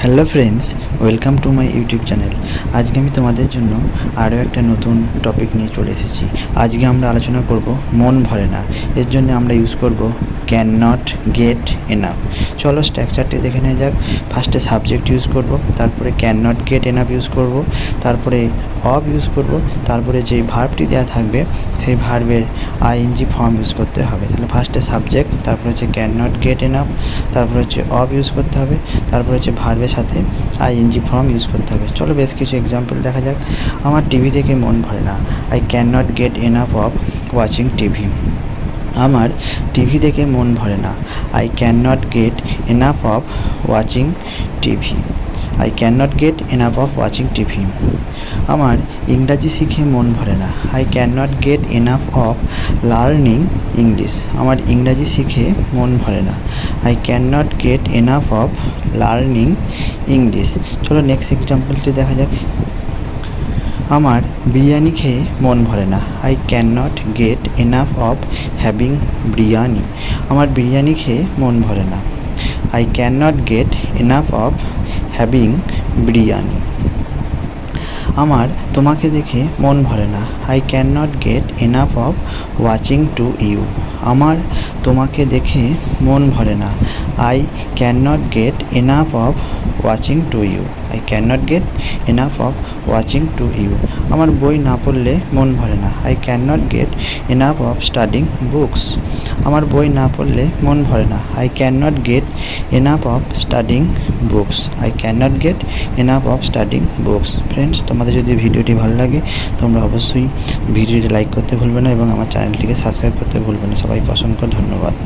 Hello friends, welcome to my YouTube channel. আজকে আমি তোমাদের জন্য আরও একটা নতুন টপিক নিয়ে চলে এসেছি। আজকে আমরা আলোচনা করব মন ভরে না। এর জন্য আমরা ইউজ করব ক্যান নট গেট এনাফ। চলো স্ট্রাকচারটি দেখে নেওয়া যাক। ফার্স্টে সাবজেক্ট ইউজ করব, তারপরে can not get enough use করব, তারপরে অব ইউজ করব, তারপরে যেই ভার্বটি দেওয়া থাকবে সেই ভার্বের আইএনজি ফর্ম ইউজ করতে হবে। তাহলে ফার্স্টে সাবজেক্ট, তারপরে হচ্ছে ক্যান নট গেট এনাফ, তারপরে হচ্ছে অব ইউজ করতে হবে, তারপরে হচ্ছে ভার্বের সাথে আইএনজি ফর্ম ইউজ করতে হবে। চলো বেশ কিছু এক্সাম্পল দেখা যাক। আমার টিভি থেকে মন ভরে না। I can not get enough of watching TV. আমার টিভি দেখে মন ভরে না। I can not get enough of watching TV. I can not get enough of watching TV. আমার ইংরাজি শিখে মন ভরে না। I can not get enough of learning English. আমার ইংরাজি শিখে মন ভরে না। I can not get enough of learning English. চলো নেক্সট এক্সাম্পলটি দেখা যাক। আমার বিরিয়ানি খেয়ে মন ভরে না। I can not get enough of having biryani. আমার বিরিয়ানি খেয়ে মন ভরে না। I can not get enough of having biryani. আমার তোমাকে দেখে মন ভরে না। I can not get enough of watching to you. আমার তোমাকে দেখে মন ভরে না। I can not get enough of watching to you. I can not get enough of watching to you. আমার বই না পড়লে মন ভরে না। I can not get enough of studying books. আমার বই না পড়লে মন ভরে না। I can not get enough of studying books. I can not get enough of studying books. Friends, তোমাদের যদি ভিডিওটি ভালো লাগে তোমরা অবশ্যই ভিডিওটি লাইক করতে ভুলবে না এবং আমার চ্যানেলটিকে সাবস্ক্রাইব করতে ভুলবে না। সবাইকে অসংখ্য ধন্যবাদ।